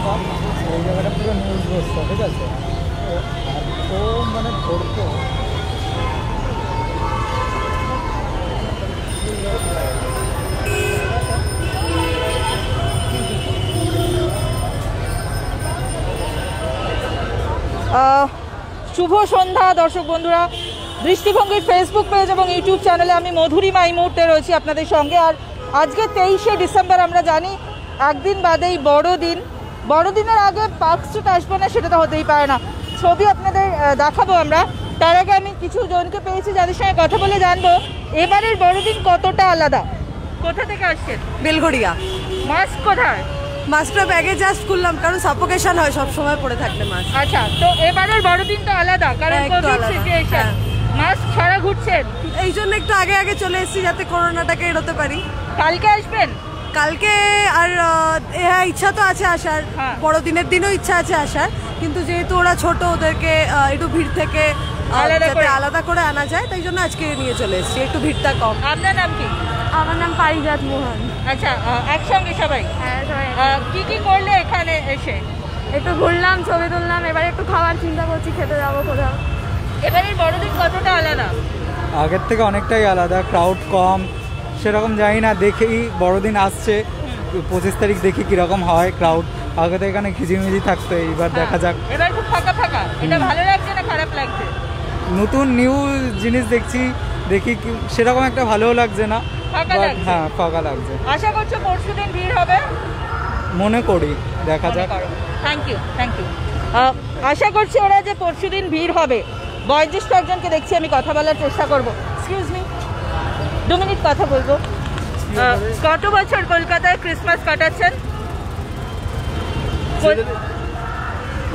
আসতাম, ওই জায়গাটা পুরো নিউজ বসতো, ঠিক আছে? ও মানে ধরতো শুভ সন্ধ্যা দর্শক বন্ধুরা, দৃষ্টিভঙ্গির ফেসবুক পেজ এবং ইউটিউব চ্যানেলে আমি মধুরিমা এই মুহূর্তে রয়েছি আপনাদের সঙ্গে। আর আজকে 23শে ডিসেম্বর, আমরা জানি একদিন বাদেই বড়দিন। বড়দিনের আগে পার্ক স্ট্রিট আসবো না সেটা তো হতেই পারে না, ছবি আপনাদের দেখাবো আমরা। তার আগে আমি কিছু জনকে পেয়েছি যাদের সঙ্গে কথা বলে জানবো এবারের বড়দিন কতটা আলাদা। কোথা থেকে আসছেন? বেলঘড়িয়া। মাস্ক কোথায়? মাস্কটা ব্যাগে জাস্ট খুললাম, কারণ সাফোকেশন হয় সব সময় পরে থাকলে মাস্ক। আচ্ছা, তো এবারের বড়দিন তো আলাদা, কারণ কোভিড সিচুয়েশন, মাস্ক ছাড়া ঘুরছেন, এই জন্য একটু আগে আগে চলে এসেছি যাতে করোনাটাকে এড়োতে পারি। কালকে আসবেন? কালকে আর হ্যাঁ, ইচ্ছা তো আছে আসার, বড়দিনের দিনও ইচ্ছা আছে আসার, কিন্তু যেহেতু ওরা ছোট, ওদেরকে একটু ভিড় থেকে আলাদা করে আনা যায়, তাই জন্য আজকে নিয়ে চলে এসেছি, একটু ভিড়টা কম। আপনার নাম কি? আমার নাম পারিজাত মোহন। আচ্ছা, একসঙ্গে সবাই? হ্যাঁ, সবাই। কি কি করলে এখানে এসে? একটু ঘুরলাম, ছবি তুললাম, এবারে একটু খাওয়ার চিন্তা করছি, খেতে যাবো কোথাও। এবারের বড়দিন কতটা আলাদা? আগের থেকে অনেকটাই আলাদা, ক্রাউড কম, সেরকম জানি না, দেখেই বড়দিন আসছে 25 তারিখ, দেখি কিরকম হয় ক্রাউড। আগে তো এখানে খিজিমিজি থাকতো, এইবার দেখা যাক। এবার খুব ফাঁকা ফাঁকা, এটা ভালো লাগছে না খারাপ লাগছে? নতুন নিউ জিনিস দেখছি, দেখি সেরকম একটা ভালোও লাগছে না। হ্যাঁ, ফাঁকা লাগছে। আশা করছো পরশুদিন ভিড় হবে? মনে করি, দেখা যাক। Thank you, thank you. আশা করছি ওরা যে পরশুদিন ভিড় হবে। বয়োজ্যেষ্ঠ একজনকে দেখছি, আমি কথা বলার চেষ্টা করবো। এক্সকিউজ মি, 2 মিনিট কথা বলবো। কত বছর কলকাতায় ক্রিসমাস কাটাচ্ছেন?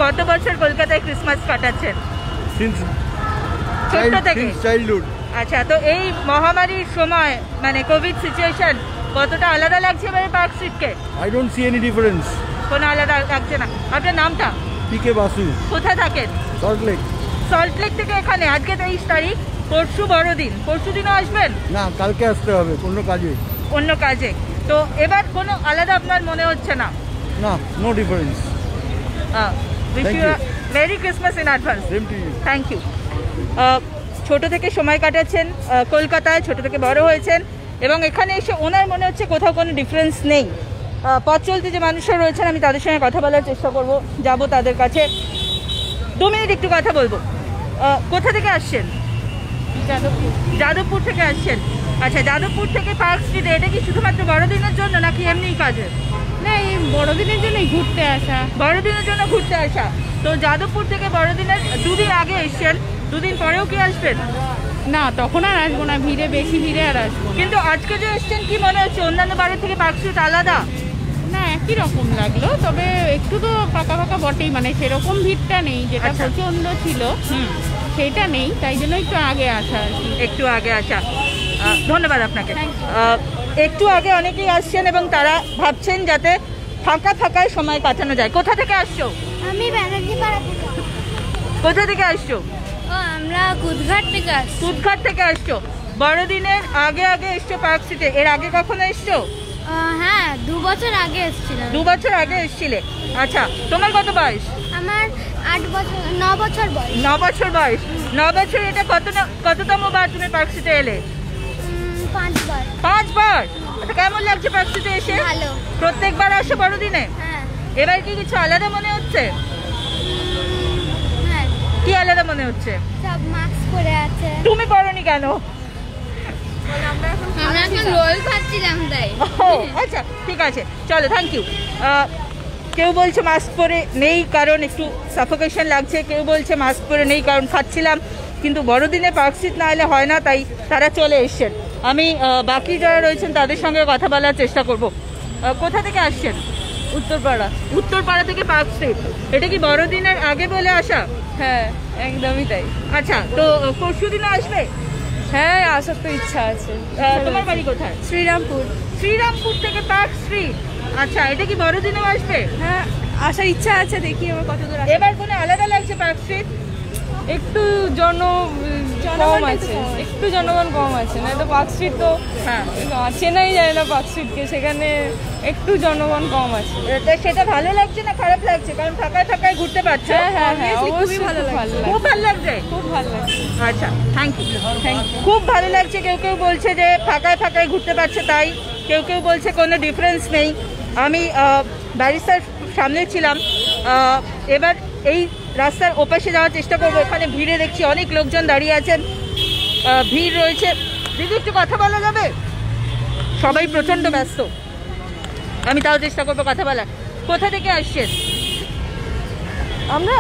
কত বছর কলকাতায় ক্রিসমাস কাটাচ্ছেন? ছোট্ট থেকে? চাইল্ডহুড। আচ্ছা, তো এই মহামারীর সময় মানে কোভিড সিচুয়েশন কতটা আলাদা লাগছে এবারে পার্ক স্ট্রিটকে? I don't see any difference. কোনো আলাদা লাগছে না। আপনার নামটা? পিকে বাসু। কোথায় থাকেন? সল্টলেক। সল্টলেক থেকে এখানে। আজকে 23 তারিখ, পরশু বড়দিন, পরশু দিনও আসবেন? না, কালকে আসতে হবে অন্য কাজে। অন্য কাজে? তো এবার কোনো আলাদা আপনার মনে হচ্ছে না? না, no difference. Wish you merry Christmas in advance. Same to you. Thank you. ছোট থেকে সময় কাটাচ্ছেন কলকাতায়, ছোট থেকে বড় হয়েছেন, এবং এখানে এসে ওনার মনে হচ্ছে কোথাও কোনো ডিফারেন্স নেই। পথ চলতে যে মানুষরা রয়েছেন, আমি তাদের সঙ্গে কথা বলার চেষ্টা করব, যাব তাদের কাছে। 2 মিনিট একটু কথা বলবো। কোথা থেকে আসছেন? যাদবপুর। যাদবপুর থেকে আসছেন? আচ্ছা, যাদবপুর থেকে পার্ক স্ট্রিটে, এটা কি শুধুমাত্র বড়দিনের জন্য নাকি এমনি কাজে? না, এই বড়দিনের জন্যই ঘুরতে আসা। বড়দিনের জন্য ঘুরতে আসা। তো যাদবপুর থেকে বড়দিনের 2 দিন আগে এসছেন, 2 দিন পরেও কি আসবেন? না, তখন আর আসবো না, ভিড়ে, বেশি ভিড়ে আর আসবো। কিন্তু আজকে যে এসছেন, কি মনে হচ্ছে অন্যান্য বারের থেকে পার্ক স্ট্রিট আলাদা? না, একই রকম লাগলো, তবে একটু তো ফাঁকা ফাঁকা বটেই, মানে সেরকম ভিড়টা নেই, যেটা প্রচন্ড ছিল সেটা নেই, তাই জন্য একটু আগে আসা আর কি। একটু আগে আসা। ধন্যবাদ আপনাকে। একটু আগে অনেকেই আসছেন এবং তারা ভাবছেন যাতে ফাঁকা ফাঁকায় সময় কাটানো যায়। কোথা থেকে আসছো? আমি ব্যানার্জি পাড়া থেকে। কোথা থেকে আসছো? আমরা কুদঘাট থেকে আসছি। কুদঘাট থেকে আসছো। বড়দিনের আগে আগে এসছো পার্ক স্ট্রিটে, এর আগে কখনো এসছো? হ্যাঁ, 2 বছর আগে এসেছিলাম। 2 বছর আগে এসছিলে। আচ্ছা, তোমার কত বয়স? আমার 9 বছর বয়স। 9 বছর বয়স। 9 বছর, এটা কততম বার তুমি পার্ক স্ট্রিটে এলে? 5 বার। 5 বার? আচ্ছা, কেমন লাগছে পার্ক স্ট্রিটে এসে? ভালো। প্রত্যেকবার আসো বড়দিনে? হ্যাঁ। এবার কি কিছু আলাদা মনে হচ্ছে? হ্যাঁ। কি আলাদা মনে হচ্ছে? সব মাস্ক পরে আছে। তুমি পরনি কেন? আমরা এখন রোল খাচ্ছিলাম তাই। আচ্ছা, ঠিক আছে, চলো, থ্যাংক ইউ। কেউ বলছে মাস্ক পরে নেই কারণ একটু সাফোকেশন লাগছে, কেউ বলছে মাস্ক পরে নেই কারণ খাচ্ছিলাম, কিন্তু বড়দিনে পার্ক স্ট্রিট না এলে হয় না, তাই তারা চলে এসছেন। আমি বাকি যারা রয়েছেন তাদের সঙ্গে কথা বলার চেষ্টা করব। কোথা থেকে আসছেন? উত্তরপাড়া। উত্তরপাড়া থেকে পার্ক স্ট্রিট, এটা কি বড়দিনের আগে বলে আসা? হ্যাঁ, একদমই তাই। আচ্ছা, তো পরশু দিনও আসবে? হ্যাঁ, আসার তো ইচ্ছা আছে। তোমার বাড়ি কোথায়? শ্রীরামপুর। শ্রীরামপুর থেকে পার্ক স্ট্রিট। আচ্ছা, এটা কি বড়দিনেও আসবে? হ্যাঁ, আসার ইচ্ছা আছে, দেখি আমার কত দূর। এবার কোনো আলাদা লাগছে পার্ক স্ট্রিট? একটু কম আছে, একটু জনগণ কম আছে, না তো পার্ক স্ট্রিট তো চেনাই যায় না পার্ক স্ট্রিটকে, সেখানে একটু জনগণ কম আছে। সেটা ভালো লাগছে না খারাপ লাগছে? কারণ ফাঁকায় ফাঁকায় ঘুরতে পারছো। হ্যাঁ, অবশ্যই ভালো লাগছে, খুব ভালো লাগছে, খুব ভালো লাগছে। আচ্ছা, থ্যাংক ইউ। খুব ভালো লাগছে। কেউ কেউ বলছে যে ফাঁকায় ফাঁকায় ঘুরতে পারছে তাই, কেউ কেউ বলছে কোনো ডিফারেন্স নেই। আমি ব্যারিস্টার সামনে ছিলাম, এবার এই রাস্তার ওপাশে যাওয়ার চেষ্টা করবো। এখানে ভিড়ে দেখছি অনেক লোকজন দাঁড়িয়ে আছেন, ভিড় রয়েছে। দিদি একটু কথা বলা যাবে? সবাই প্রচণ্ড ব্যস্ত, আমি তাও চেষ্টা করবো কথা বলার। কোথা থেকে আসছেন? আমরা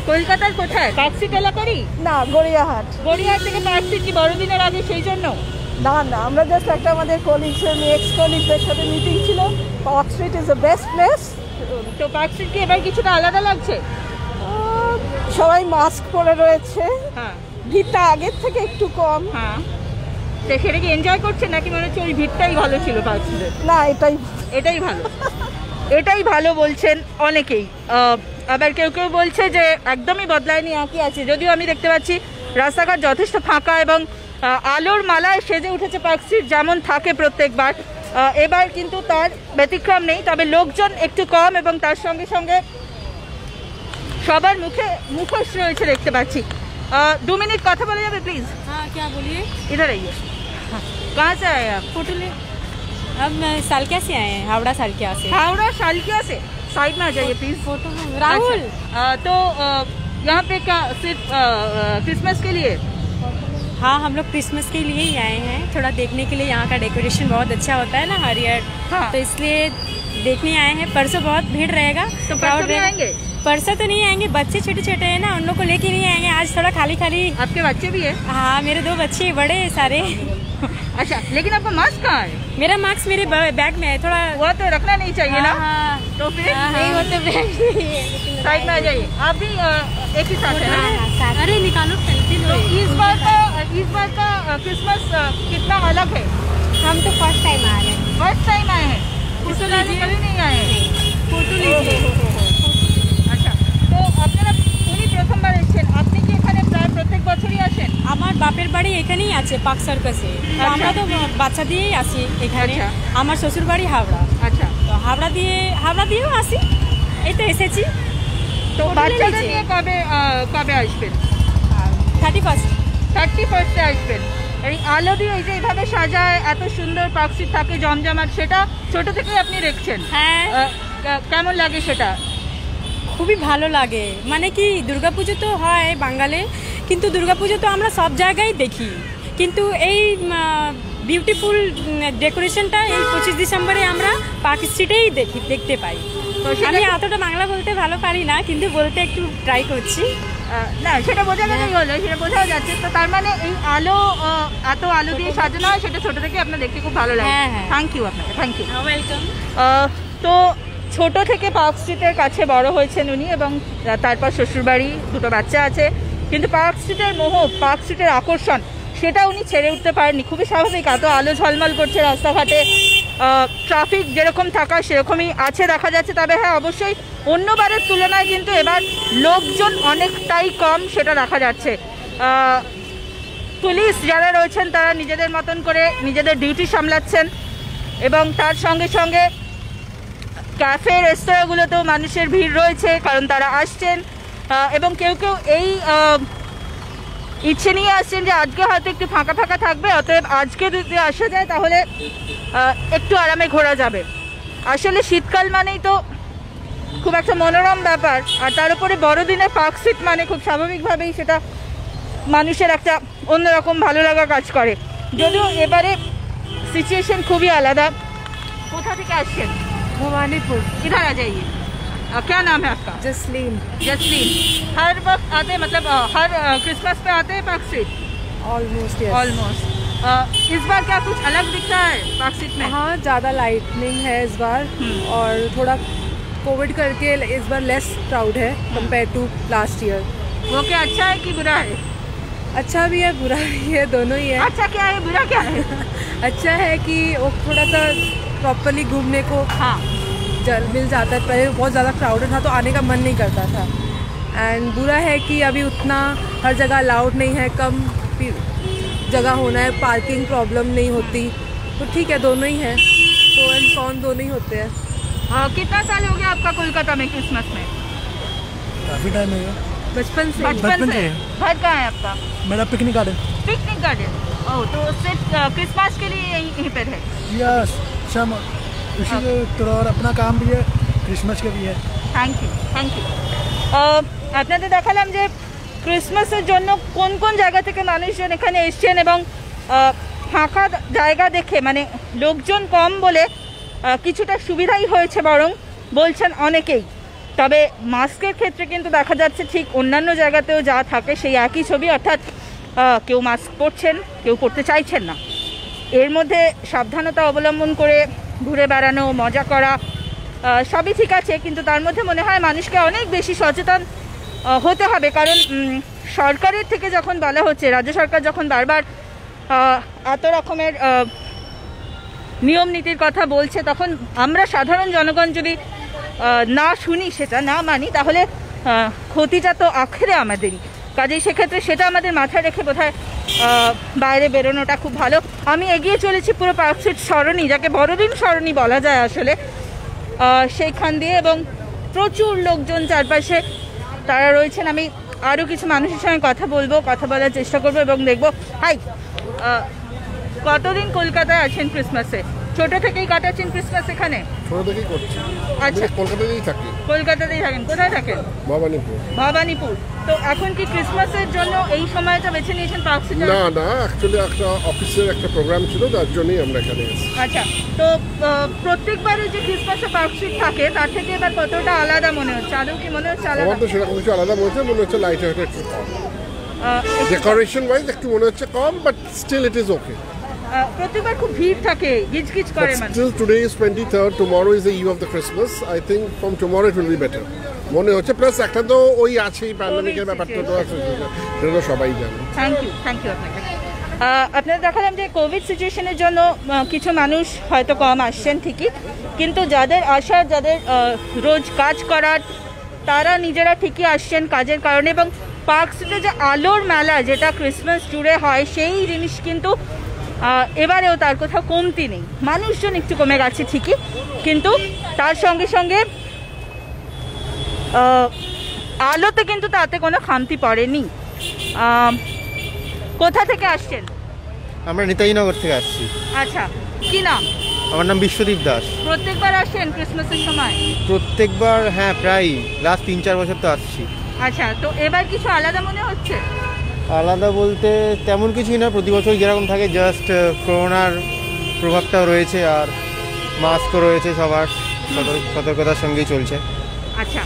কলকাতার কোথায়? পার্ক স্ট্রিট এলাকারই? না, গড়িয়াহাট। গড়িয়াহাট থেকে পার্ক স্ট্রিট কি বড়দিনের আগে সেই জন্য? না, আমরা জাস্ট একটা আমাদের এক্স কলিগদের সাথে মিটিং ছিল। Park street is the best place. তো পার্ক স্ট্রিট কি এবার কিছুটা আলাদা লাগছে? সবাই মাস্ক পরে রয়েছে, হ্যাঁ, ভিড়টা আগের থেকে একটু কম। হ্যাঁ। তো সেটা কি এনজয় করছে নাকি মনে হচ্ছে ওই ভিড়টাই ভালো ছিল পার্ক স্ট্রিটে? না, এটাই ভালো, এটাই ভালো বলছেন অনেকেই। আবার কেউ কেউ বলছে যে একদমই বদলায়নি, একই আছে। যদিও আমি দেখতে পাচ্ছি রাস্তাঘাট যথেষ্ট ফাঁকা এবং আলোর মালায় সেজে উঠেছে পার্ক স্ট্রিট, যেমন থাকে প্রত্যেকবার। এবার কিন্তু তার ব্যতিক্রম নেই, তবে লোকজন একটু কম এবং তার সঙ্গে সঙ্গে সবার মুখোশ রয়েছে দেখতে পাচ্ছি। 2 मिनट কথা বলা যাবে প্লিজ? हाँ, क्या बोलिए? इधर आइए। कहाँ से आए आप? फोटो ले। अब सालकिया से आए हैं, हावड़ा सालकिया से। हावड़ा सालकिया से। साइड में आ जाइए प्लीज। फोटो राहुल। तो यहाँ पे क्या सिर्फ क्रिसमस के लिए? हाँ, हम लोग क्रिसमस के लिए ही आए हैं, थोड़ा देखने के लिए। यहाँ का डेकोरेशन बहुत अच्छा होता है ना, हरियर, हाँ। तो इसलिए देखने आए हैं। परसों बहुत भीड़ रहेगा, तो परसों भी आएंगे? परसों तो नहीं आएंगे, बच्चे छोटे छोटे हैं ना, उन लोग को लेके नहीं आएंगे। आज थोड़ा खाली खाली। आपके बच्चे भी है? हाँ, मेरे 2 बच्चे बड़े हैं सारे। अच्छा, लेकिन आपका मास्क कहाँ है? मेरा मास्क मेरे बैग में है, थोड़ा वो तो रखना नहीं चाहिए ना? हाँ, तो फिर नहीं, वो तो बैग नहीं है। साइड में आ जाइए। आप भी एक ही साथ है ना? अरे निकालो सेल्फी लो। तो इस बार का क्रिसमस कितना अलग है? हम तो फर्स्ट टाइम आ रहे हैं। फर्स्ट टाइम आए हैं? उससे पहले कभी नहीं आए हैं? फोटो लीजिए। আচ্ছা, তো আপনারা উনি প্রথমবার এসেছেন, আপনি কি এখানে প্রায় প্রত্যেক বছরই আসেন? আমার বাপের বাড়ি এখানেই আছে, পার্ক সার্কাসে। তো আমরা তো বাচ্চা দিয়েই আসি এখানে। আচ্ছা। আমার শ্বশুর বাড়ি হাওড়া, আচ্ছা, তো হাওড়া দিয়েও আসি, এই তো এসেছি। তো বাচ্চাদের নিয়ে কবে আসবেন? 31 আসবেন। এই আলো দিয়ে এই যে এইভাবে সাজায়, এত সুন্দর পার্ক স্ট্রিট থাকে জমজমাট, সেটা ছোট থেকেই আপনি দেখছেন? হ্যাঁ, কেমন লাগে সেটা? খুবই ভালো লাগে। মানে কি, দুর্গাপুজো তো হয় বাঙালি, কিন্তু দুর্গাপুজো তো আমরা সব জায়গায় দেখি, কিন্তু এই বিউটিফুল ডেকোরেশনটা এই 25 ডিসেম্বরে আমরা পার্ক স্ট্রিটেই দেখতে পাই। তো আমি এতটা বাংলা বলতে ভালো পারি না, কিন্তু বলতে একটু ট্রাই করছি। না, সেটা বোঝা গেলেই হলো, সেটা বোঝাও যাচ্ছে। তো তার মানে এই আলো, এত আলো দিয়ে সাজানো হয়, সেটা ছোট থেকে আপনার দেখতে খুব ভালো লাগে। হ্যাঁ, হ্যাঁ। থ্যাংক ইউ আপনাকে, থ্যাংক ইউ। ওয়েলকাম। তো ছোট থেকে পার্ক স্ট্রিটের কাছে বড় হয়েছেন উনি, এবং তারপর শ্বশুরবাড়ি, 2টো বাচ্চা আছে, কিন্তু পার্ক স্ট্রিটের মোহ, পার্ক স্ট্রিটের আকর্ষণ, সেটা উনি ছেড়ে উঠতে পারেননি। খুবই স্বাভাবিক, এত আলো ঝলমল করছে রাস্তাঘাটে, ট্রাফিক যেরকম থাকা সেরকমই আছে দেখা যাচ্ছে। তবে হ্যাঁ, অবশ্যই অন্যবারের তুলনায় কিন্তু এবার লোকজন অনেকটাই কম, সেটা দেখা যাচ্ছে। পুলিশ যারা রয়েছেন তারা নিজেদের মতন করে নিজেদের ডিউটি সামলাচ্ছেন, এবং তার সঙ্গে সঙ্গে ক্যাফে রেস্তোরাঁগুলোতেও মানুষের ভিড় রয়েছে, কারণ তারা আসছেন। এবং কেউ কেউ এই ইচ্ছে নিয়ে আসছেন যে আজকে হয়তো একটু ফাঁকা ফাঁকা থাকবে, অতএব আজকে যদি আসা যায় তাহলে একটু আরামে ঘোরা যাবে। আসলে শীতকাল মানেই তো খুব একটা মনোরম ব্যাপার, আর তার উপরে বড়দিনে পার্ক স্ট্রিট মানে খুব স্বাভাবিকভাবেই সেটা মানুষের একটা অন্যরকম ভালো লাগা কাজ করে। যদিও এবারে সিচুয়েশন খুবই আলাদা। কোথা থেকে আসছেন? भवानीपुर। इधर आ जाइए। क्या नाम है आपका? जसलीन। जसलीन। हर वक्त आते हैं, मतलब हर क्रिसमस पे आते हैं पार्क स्ट्रीट? Almost almost. इस बार क्या कुछ अलग दिखता है पार्क स्ट्रीट में? हाँ, ज़्यादा लाइटनिंग है इस बार, और थोड़ा कोविड करके इस बार लेस क्राउड है कंपेयर टू लास्ट ईयर। वो क्या अच्छा है कि बुरा है? अच्छा भी है, बुरा भी है, दोनों ही है। अच्छा क्या है, बुरा क्या है? अच्छा है कि वो थोड़ा सा प्रॉपरली घूमने को हाँ मिल जाता है। पहले बहुत ज़्यादा क्राउडेड था तो आने का मन नहीं करता था। एंड बुरा है कि अभी उतना हर जगह अलाउड नहीं है, कम जगह होना है, पार्किंग प्रॉब्लम नहीं होती, तो ठीक है दोनों ही है, प्रो एंड कॉन दोनों ही होते हैं। कितना साल हो गया आपका कोलकाता में क्रिसमस में? काफ़ी टाइम है, बचपन से बचपन से। घर कहाँ है आपका? मेरा picnic garden. Picnic garden. Oh, तो सिर्फ क्रिसमस के लिए यहीं पर है? यस, उसी तरह और अपना काम भी है, क्रिसमस के भी है। Thank you, thank you. আপনাদের দেখালাম যে ক্রিসমাসের জন্য কোন কোন জায়গা থেকে মানুষজন এখানে এসছেন এবং ফাঁকা জায়গা দেখে মানে লোকজন কম বলে কিছুটা সুবিধাই হয়েছে বরং বলছেন অনেকেই। তবে মাস্কের ক্ষেত্রে কিন্তু দেখা যাচ্ছে ঠিক অন্যান্য জায়গাতেও যা থাকে সেই একই ছবি, অর্থাৎ কেউ মাস্ক পরছেন, কেউ পরতে চাইছেন না। এর মধ্যে সাবধানতা অবলম্বন করে ঘুরে বেড়ানো, মজা করা সবই ঠিক আছে, কিন্তু তার মধ্যে মনে হয় মানুষকে অনেক বেশি সচেতন হতে হবে। কারণ সরকারের থেকে যখন বলা হচ্ছে, রাজ্য সরকার যখন বারবার এত রকমের নিয়ম নীতির কথা বলছে, তখন আমরা সাধারণ জনগণ যদি না শুনি, সেটা না মানি, তাহলে ক্ষতিটা তো আখেরে আমাদেরই। কাজেই সেক্ষেত্রে সেটা আমাদের মাথায় রেখে বোধহয় বাইরে বেরোনোটা খুব ভালো। আমি এগিয়ে চলেছি পুরো পার্ক স্ট্রিট সরণি, যাকে বড়দিন সরণি বলা যায় আসলে, সেইখান দিয়ে, এবং প্রচুর লোকজন চারপাশে তারা রয়েছেন। আমি আরও কিছু মানুষের সঙ্গে কথা বলবো, কথা বলার চেষ্টা করবো এবং দেখবো। হাই, কতদিন কলকাতায় আছেন ক্রিসমাসে? ছোট থেকেই কাটাচ্ছেন ক্রিসমাস এখানে? ছোট থেকেই করছি। আচ্ছা, কলকাতাতেই থাকি। কলকাতাতেই থাকেন? কোথায় থাকেন? ভবানীপুর। ভবানীপুর। তো এখন কি ক্রিসমাসের জন্য এই সময়টা বেছে নিয়েছেন পার্ক স্ট্রিটে? না না, অ্যাকচুয়ালি একটা অফিসের একটা প্রোগ্রাম ছিল, তার জন্যই আমরা এখানে এসেছি। আচ্ছা, তো প্রত্যেকবারে যে ক্রিসমাসে পার্ক স্ট্রিট থাকে তার থেকে এবার কতটা আলাদা মনে হচ্ছে? আদৌ কি মনে হচ্ছে আলাদা? আমার তো সেরকম কিছু আলাদা মনে হচ্ছে লাইটে হয়তো একটু কম, ডেকোরেশন ওয়াইজ একটু মনে হচ্ছে কম, but still it is okay. প্রত্যেকবার খুব ভিড় থাকে, গিজগিজ করে মানুষ। Still today is 23rd, tomorrow is the eve of the Christmas. I think from tomorrow it will be better. মনে হচ্ছে, প্লাস একটা তো ওই আছেই প্যান্ডেমিকের ব্যাপারটা তো আছে, সেটা তো সবাই জানে। থ্যাংক ইউ আপনাকে। আপনাদের দেখালাম যে কোভিড সিচুয়েশনের জন্য কিছু মানুষ হয়তো কম আসছেন ঠিকই, কিন্তু যাদের আসার, যাদের রোজ কাজ করার, তারা নিজেরা ঠিকই আসছেন কাজের কারণে। এবং পার্ক স্ট্রিটে যে আলোর মেলা যেটা ক্রিসমাস জুড়ে হয়, সেই জিনিস কিন্তু এবারেও তার কোথাও কমতি নেই। মানুষজন একটু কমে গেছে ঠিকই, কিন্তু তার সঙ্গে সঙ্গে আলোতে কিন্তু তাতে কোনো খামতি পড়েনি। কোথা থেকে আসছেন? আমরা নেতাজিনগর থেকে আসছি। আচ্ছা, কি নাম? আমার নাম বিশ্বদীপ দাস। প্রত্যেকবার আসেন ক্রিসমাসের সময়? প্রত্যেকবার, হ্যাঁ, প্রায় লাস্ট 3-4 বছর তো আসছি। আচ্ছা, তো এবার কিছু আলাদা মনে হচ্ছে? আলাদা বলতে তেমন কিছুই না, প্রতি বছর যেরকম থাকে, জাস্ট করোনার প্রভাবটাও রয়েছে আর মাস্কও রয়েছে, সবার সতর্কতার সঙ্গেই চলছে। আচ্ছা,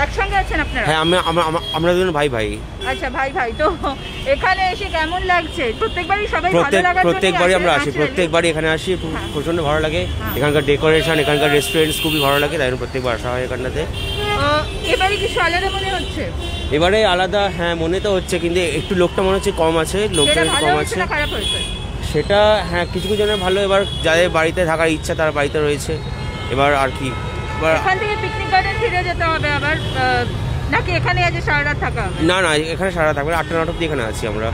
একসঙ্গে আছেন আপনারা? হ্যাঁ, আমরা দুজন ভাই ভাই। আচ্ছা, ভাই ভাই। তো এখানে এসে কেমন লাগছে? প্রত্যেকবারই সবাই ভালো লাগার জন্য প্রত্যেকবারই আমরা আসি, প্রত্যেকবারই এখানে আসি, প্রচন্ড ভালো লাগে। এখানকার ডেকোরেশন, এখানকার রেস্টুরেন্টস খুবই ভালো লাগে, তাই জন্য প্রত্যেকবার আসা হয় এখানটাতে। এবারে কিছু আলাদা মনে হচ্ছে? এবারে আলাদা, হ্যাঁ, মনে তো হচ্ছে, কিন্তু একটু লোকটা মনে হচ্ছে কম আছে, লোকজন একটু কম আছে। সেটা হ্যাঁ, কিছু কিছু জনের ভালো, এবার যাদের বাড়িতে থাকার ইচ্ছা তারা বাড়িতে রয়েছে। এবার আর কি, এখান থেকে পিকনিক গার্ডেন ফিরে যেতে হবে আবার, নাকি এখানে আজ সারা রাত থাকা? না না, এখানে সারা থাকবে, 8টা-9টা অবধি এখানে আছি আমরা,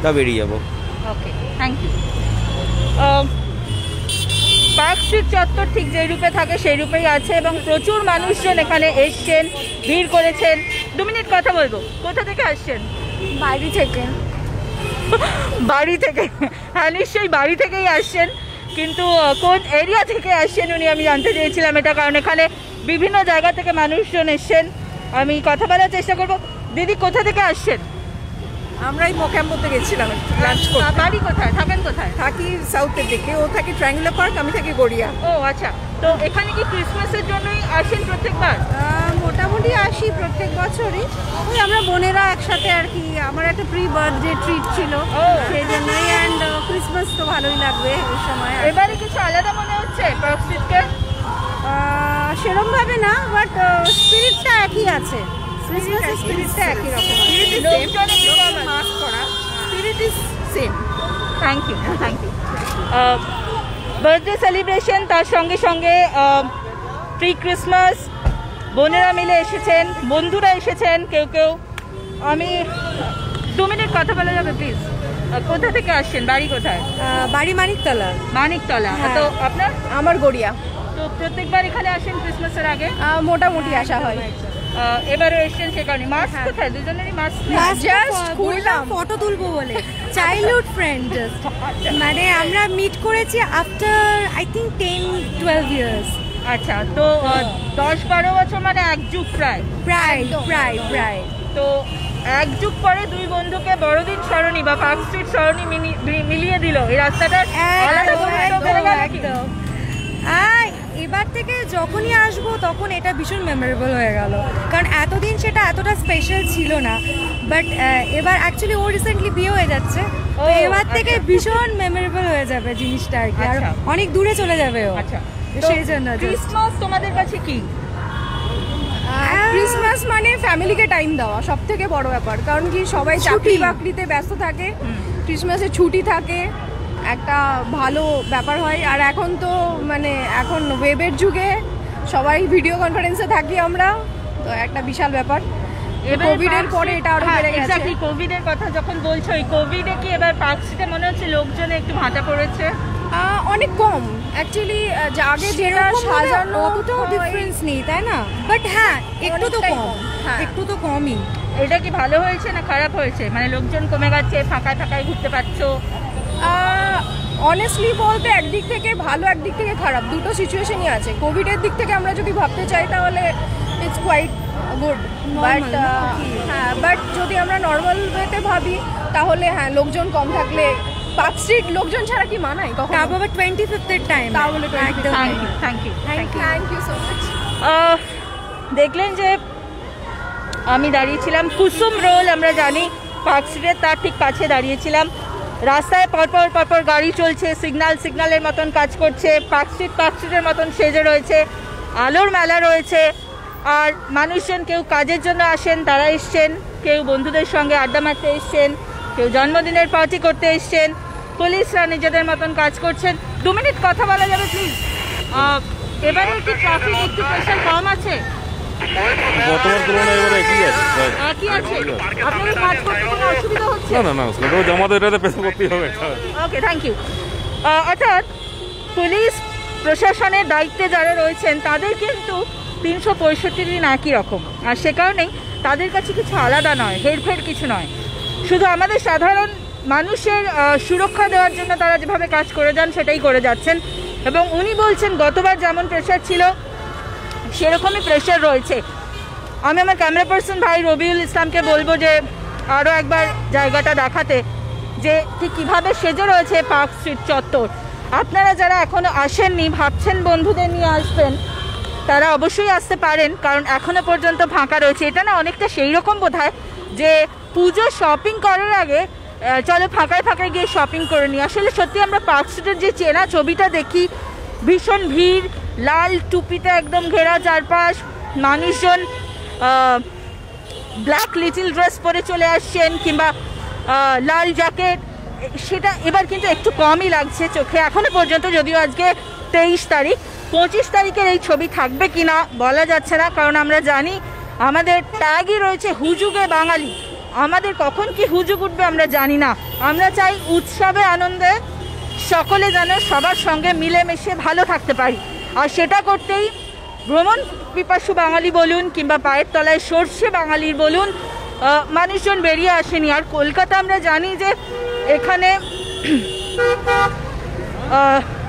তা বেরিয়ে যাবো। ওকে, থ্যাংক ইউ। পার্ক স্ট্রিট চত্বর ঠিক যে রূপে থাকে সেই রূপেই আছে এবং প্রচুর মানুষজন এখানে এসছেন, ভিড় করেছেন। 2 মিনিট কথা বলবো। কোথা থেকে আসছেন? বাড়ি থেকে। বাড়ি থেকে? হ্যাঁ, নিশ্চয়ই বাড়ি থেকেই আসছেন, কিন্তু কোন এরিয়া থেকে আসছেন উনি আমি জানতে চেয়েছিলাম এটা, কারণ এখানে বিভিন্ন জায়গা থেকে মানুষজন এসছেন। আমি কথা বলার চেষ্টা করবো। দিদি, কোথা থেকে আসছেন? আমরা এই মোকাম্বতে গেছিলাম লাঞ্চ করতে। বাড়ি কোথায়? থাকেন কোথায়? থাকি সাউথের দিকে, ও থাকে ট্রায়াঙ্গুলার পার্ক, আমি থাকি গড়িয়া। ও আচ্ছা, তো এখানে কি ক্রিসমাসের জন্যই আসেন প্রত্যেকবার? মোটামুটি আসি প্রত্যেক বছরই। ওই আমরা বোনেরা একসাথে আর কি, আমার একটা প্রি বার্থডে ট্রিট ছিল সেই জন্যই, অ্যান্ড ক্রিসমাস তো ভালোই লাগবে এই সময়। এবারে কিছু আলাদা মনে হচ্ছে পার্ক স্ট্রিটকে? সেরকমভাবে না, বাট স্পিরিটটা একই আছে। ক্রিসমাসের স্পিরিটটা একই রকম, মাস্ক করা, spirit is same. Thank you, thank you. Birthday celebration, তার সঙ্গে সঙ্গে প্রি ক্রিসমাস, বোনেরা মিলে এসেছেন, বন্ধুরা এসেছেন, কেউ কেউ। আমি 2 মিনিট কথা বলা যাবে প্লিজ? কোথা থেকে আসছেন, বাড়ি কোথায়? বাড়ি মানিকতলা। মানিকতলা। তো আপনার? আমার গড়িয়া। তো প্রত্যেকবার এখানে আসেন ক্রিসমাসের আগে? মোটামুটি আসা হয়। এবারও এসেছেন সে কারণে। মাস্ক কোথায়? দুজনেরই মাস্ক? জাস্ট খুললাম ফটো তুলবো বলে। চাইল্ডহুড ফ্রেন্ড জাস্ট, মানে আমরা মিট করেছি আফটার আই থিঙ্ক 10-12 ইয়ার্স। আচ্ছা, তো 10-12 বছর মানে এক যুগ প্রায়। তো এক যুগ পরে দুই বন্ধুকে বড়দিন সরণি বা পার্ক স্ট্রিট সরণি মিলিয়ে দিল। এই রাস্তাটা একদম। এবার থেকে যখনই আসবো তখন এটা ভীষণ মেমোরেবল হয়ে গেল, কারণ এতদিন সেটা এতটা স্পেশাল ছিল না। বাট এবার অ্যাকচুয়ালি ও রিসেন্টলি বিয়ে হয়ে যাচ্ছে, তো এবার থেকে ভীষণ মেমোরেবল হয়ে যাবে জিনিসটা আর কি, আর অনেক দূরে চলে যাবে ও। আচ্ছা, সেই জন্য ক্রিসমাস তোমাদের কাছে কি? ক্রিসমাস মানে ফ্যামিলিকে টাইম দেওয়া সব থেকে বড় ব্যাপার, কারণ কি সবাই চাকরি বাকরিতে ব্যস্ত থাকে, ক্রিসমাসে ছুটি থাকে, একটা ভালো ব্যাপার হয়। আর এখন তো মানে এখন ওয়েবের যুগে সবাই ভিডিও কনফারেন্সে থাকি আমরা, তো একটা বিশাল ব্যাপার। কোভিডের পরে এটা আরো বেড়ে গেছে। এক্স্যাক্টলি, কোভিডের কথা যখন বলছো, এই কোভিডে কি এবার পার্ক স্ট্রিটে মনে হচ্ছে লোকজনে একটু ভাঁটা পড়েছে? অনেক কম অ্যাকচুয়ালি, আগে যেটা সাজানো অতটাও ডিফারেন্স নেই, তাই না? বাট হ্যাঁ একটু তো কম, একটু তো কমই। এটা কি ভালো হয়েছে না খারাপ হয়েছে? মানে লোকজন কমে গেছে, ফাঁকায় ফাঁকায় ঘুরতে পারছো? অনেস্টলি বলতে একদিক থেকে ভালো, একদিক থেকে খারাপ, দুটো সিচুয়েশনই আছে। কোভিডের দিক থেকে আমরা যদি ভাবতে চাই তাহলে ইটস কোয়াইট গুড, বাট হ্যাঁ, বাট যদি আমরা নর্মাল ওয়েতে ভাবি তাহলে হ্যাঁ, লোকজন কম থাকলে পার্ক স্ট্রিট লোকজন ছাড়া কি মানায় কখন? আবার 25th টাইম, তাহলে থ্যাংক ইউ সো মাচ। দেখলেন যে আমি দাঁড়িয়েছিলাম কুসুম রোল, আমরা জানি পার্ক স্ট্রিটের তার ঠিক কাছে দাঁড়িয়েছিলাম। রাস্তায় পরপর গাড়ি চলছে, সিগন্যালের মতন কাজ করছে, পার্ক স্ট্রিটের মতন সেজে রয়েছে, আলোর মেলা রয়েছে। আর মানুষজন কেউ কাজের জন্য আসেন, তারা এসছেন, কেউ বন্ধুদের সঙ্গে আড্ডা মারতে এসছেন, কেউ জন্মদিনের পার্টি করতে এসছেন, পুলিশরা নিজেদের মতন কাজ করছেন। 2 মিনিট কথা বলা যাবে প্লিজ? এবারে কি ট্রাফিক একটু প্রেশার কম আছে? গতবার তুলনায় এবারে একই আছে। আপনাদের কাজ করতে কোনো অসুবিধা হচ্ছে? না, সেটাও আমাদের এটাতে পেশ করতেই হবে। ওকে, থ্যাংক ইউ। অর্থাৎ পুলিশ প্রশাসনের দায়িত্বে যারা রয়েছেন তাদের কিন্তু 365 দিন একই রকম, আর সে কারণেই তাদের কাছে কিছু আলাদা নয়, হেরফের কিছু নয়। শুধু আমাদের সাধারণ মানুষের সুরক্ষা দেওয়ার জন্য তারা যেভাবে কাজ করে যান সেটাই করে যাচ্ছেন। এবং উনি বলছেন গতবার যেমন প্রেশার ছিল সেরকমই প্রেশার রয়েছে। আমি আমার ক্যামেরা পার্সন ভাই রবিউল ইসলামকে বলবো যে আরও একবার জায়গাটা দেখাতে, যে ঠিক কীভাবে সেজে রয়েছে পার্ক স্ট্রিট চত্বর। আপনারা যারা এখনও আসেননি, ভাবছেন বন্ধুদের নিয়ে আসবেন, তারা অবশ্যই আসতে পারেন, কারণ এখনও পর্যন্ত ফাঁকা রয়েছে। এটা না অনেকটা সেই রকম বোধহয় যে পুজো শপিং করার আগে চলো ফাঁকায় গিয়ে শপিং করে নিই। আসলে সত্যি আমরা পার্ক স্ট্রিটের যে চেনা ছবিটা দেখি, ভীষণ ভিড়, লাল টুপিতে একদম ঘেরা চারপাশ, মানুষজন ব্ল্যাক লিটল ড্রেস পরে চলে আসছেন কিংবা লাল জ্যাকেট, সেটা এবার কিন্তু একটু কমই লাগছে চোখে এখনো পর্যন্ত। যদিও আজকে 23 তারিখ, 25 তারিখের এই ছবি থাকবে কিনা বলা যাচ্ছে না, কারণ আমরা জানি আমাদের ট্যাগই রয়েছে হুজুগে বাঙালি। আমাদের কখন কি হুজুগ উঠবে আমরা জানি না। আমরা চাই উৎসবে আনন্দে সকলে যেন সবার সঙ্গে মিলেমিশে ভালো থাকতে পারি, আর সেটা করতেই ভ্রমণ পিপাসু বাঙালি বলুন কিংবা পায়ের তলায় সর্ষে বাঙালির বলুন, মানুষজন বেরিয়ে আসেনি। আর কলকাতা আমরা জানি যে এখানে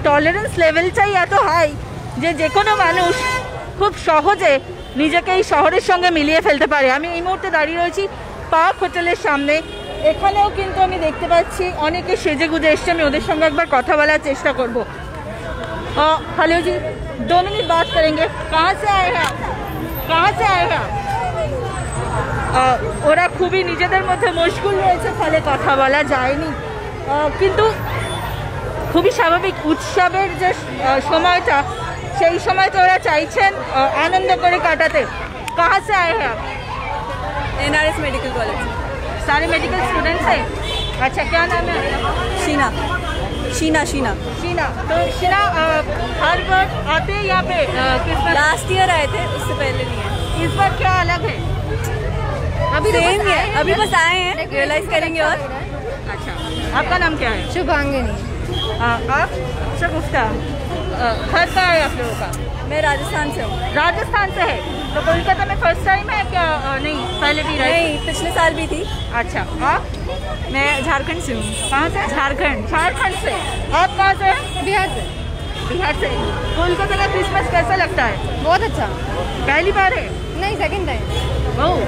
টলারেন্স লেভেলটাই এত হাই যে কোনো মানুষ খুব সহজে নিজেকে এই শহরের সঙ্গে মিলিয়ে ফেলতে পারে। আমি এই মুহূর্তে দাঁড়িয়ে রয়েছি পার্ক হোটেলের সামনে, এখানেও কিন্তু আমি দেখতে পাচ্ছি অনেকে সেজে গুজে এসছে। আমি ওদের সঙ্গে একবার কথা বলার চেষ্টা করবো। हेलो जी, 2 मिनट बात करेंगे। कहाँ से आए हैं आप? कहाँ से आए हैं? ওরা খুবই নিজেদের মধ্যে মশগুল রয়েছে, ফলে কথা বলা যায়নি, কিন্তু খুবই স্বাভাবিক। উৎসবের যে সময়টা, সেই সময়টা ওরা চাইছেন আনন্দ করে কাটাতে। कहाँ से आए हैं आप? NRS medical college. सारे मेडिकल स्टूडेंट्स हैं? अच्छा, क्या नाम है? शीना। तो शीना, हर बार आते हैं यहाँ पे? लास्ट ईयर आए थे, उससे पहले नहीं है। इस बार क्या अलग है? अभी अभी बस आए हैं, रियलाइज करेंगे। और अच्छा, आपका नाम क्या है? शुभांगिनी। आप शगुफ्ता, घर का है आप लोगों का? मैं राजस्थान से हूँ। राजस्थान से है तो कोलकाता में फर्स्ट टाइम है क्या? नहीं, पहले भी रहे? नहीं, पिछले साल भी थी। अच्छा, आप? मैं झारखंड से हूँ। कहाँ से? झारखंड। झारखंड से। आप कहाँ से? बिहार से। बिहार से। कोलकाता का क्रिसमस कैसा लगता है? बहुत अच्छा। पहली बार है? नहीं, सेकंड टाइम। ओह,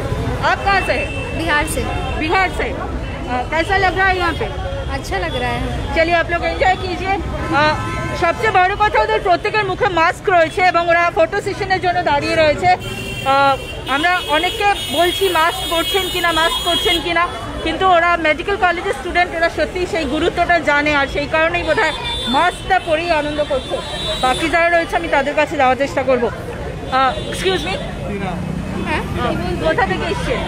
आप कहाँ से? बिहार से। बिहार से। कैसा लग रहा है यहाँ पे? अच्छा लग रहा है। চলিয়ে आप लोग এনজয় कीजिए। সবচেয়ে বড় কথা ওদের প্রত্যেকের মুখে মাস্ক রয়েছে এবং ওরা ফটো সেশনের জন্য দাঁড়িয়ে রয়েছে। আমরা অনেককে বলছি মাস্ক পরছেন কিনা, মাস্ক পরছেন কিনা, কিন্তু ওরা মেডিকেল কলেজের স্টুডেন্ট, ওরা সত্যি সেই গুরুত্বটা জানে আর সেই কারণেই বোধহয় মাস্কটা পরেই আনন্দ করছে। বাকি যারা রয়েছে আমি তাদের কাছে যাওয়ার চেষ্টা করব। এক্সকিউজ মি, হ্যাঁ, কোথা থেকে এসছেন?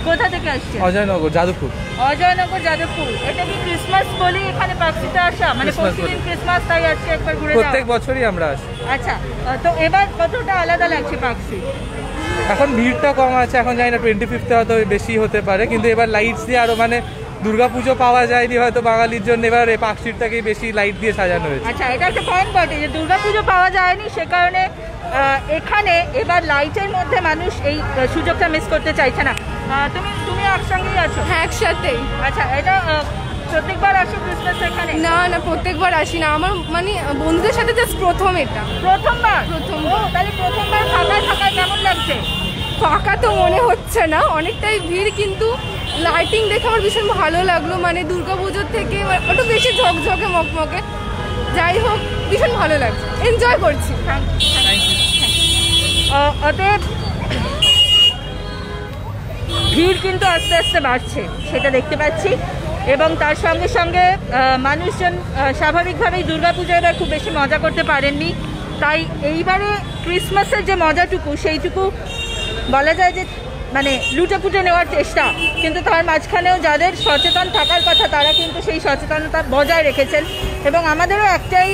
কোথা থেকে আসছেন? অজয়নগর, যাদবপুর। অজয়নগর, যাদবপুর। এটা কি ক্রিসমাস বলে এখানে পার্কসিতে আসা? মানে প্রতিদিন ক্রিসমাস, তাই আজকে একবার ঘুরে যাওয়া? প্রত্যেক বছরই আমরা আসি। আচ্ছা, তো এবার কতটা আলাদা লাগছে পার্কসি? এখন ভিড়টা কম আছে, এখন জানি না 25th হয়তো বেশি হতে পারে, কিন্তু এবার লাইটস দিয়ে আরো মানে দুর্গাপুজো পাওয়া যায়নি হয়তো বাঙালির জন্য, এবার এই পার্ক স্ট্রিটটাকেই বেশি লাইট দিয়ে সাজানো হয়েছে। আচ্ছা, এটা একটা পয়েন্ট বটে যে দুর্গাপুজো পাওয়া যায়নি, সে কারণে এখানে এবার লাইটের মধ্যে মানুষ এই সুযোগটা মিস করতে চাইছে না। তুমি একসঙ্গেই আছো? হ্যাঁ, একসাথেই। আচ্ছা, এটা প্রত্যেকবার আসো ক্রিসমাস এখানে? না না, প্রত্যেকবার আসি না, আমার মানে বন্ধুদের সাথে জাস্ট প্রথম এটা। প্রথমবার? প্রথম। তাহলে প্রথমবার ফাঁকায় ফাঁকায় কেমন লাগছে? ফাঁকা তো মনে হচ্ছে না, অনেকটাই ভিড়, কিন্তু লাইটিং দেখে আমার ভীষণ ভালো লাগলো। মানে দুর্গাপুজোর থেকে একটু বেশি ঝকঝকে মকমকে। যাই হোক, ভীষণ ভালো লাগছে, এনজয় করছি। অতএব ভিড় কিন্তু আস্তে আস্তে বাড়ছে, সেটা দেখতে পাচ্ছি, এবং তার সঙ্গে সঙ্গে মানুষজন স্বাভাবিকভাবেই দুর্গাপুজো এবার খুব বেশি মজা করতে পারেননি, তাই এইবারে ক্রিসমাসের যে মজাটুকু সেইটুকু বলা যায় যে মানে লুটেপুটে নেওয়ার চেষ্টা, কিন্তু তার মাঝখানেও যাদের সচেতন থাকার কথা তারা কিন্তু সেই সচেতনতা বজায় রেখেছেন। এবং আমাদেরও একটাই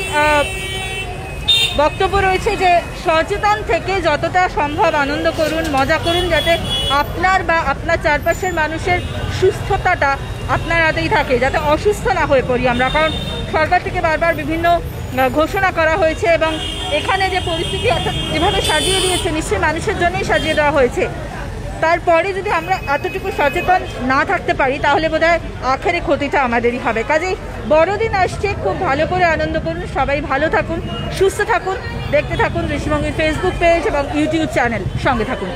বক্তব্য রয়েছে যে সচেতন থেকে যতটা সম্ভব আনন্দ করুন, মজা করুন, যাতে আপনার বা আপনার চারপাশের মানুষের সুস্থতাটা আপনার হাতেই থাকে, যাতে অসুস্থ না হয়ে পড়ি আমরা। কারণ সরকার থেকে বারবার বিভিন্ন ঘোষণা করা হয়েছে এবং এখানে যে পরিস্থিতি অর্থাৎ যেভাবে সাজিয়ে দিয়েছে নিশ্চয়ই মানুষের জন্যই সাজিয়ে দেওয়া হয়েছে। তারপরে যদি আমরা এতটুকু সচেতন না থাকতে পারি তাহলে বোধহয় আখেরে ক্ষতিটা আমাদেরই হবে। কাজেই বড়দিন আসছে, খুব ভালো করে আনন্দ করুন, সবাই ভালো থাকুন, সুস্থ থাকুন, দেখতে থাকুন দৃষ্টিভঙ্গির ফেসবুক পেজ এবং ইউটিউব চ্যানেল, সঙ্গে থাকুন।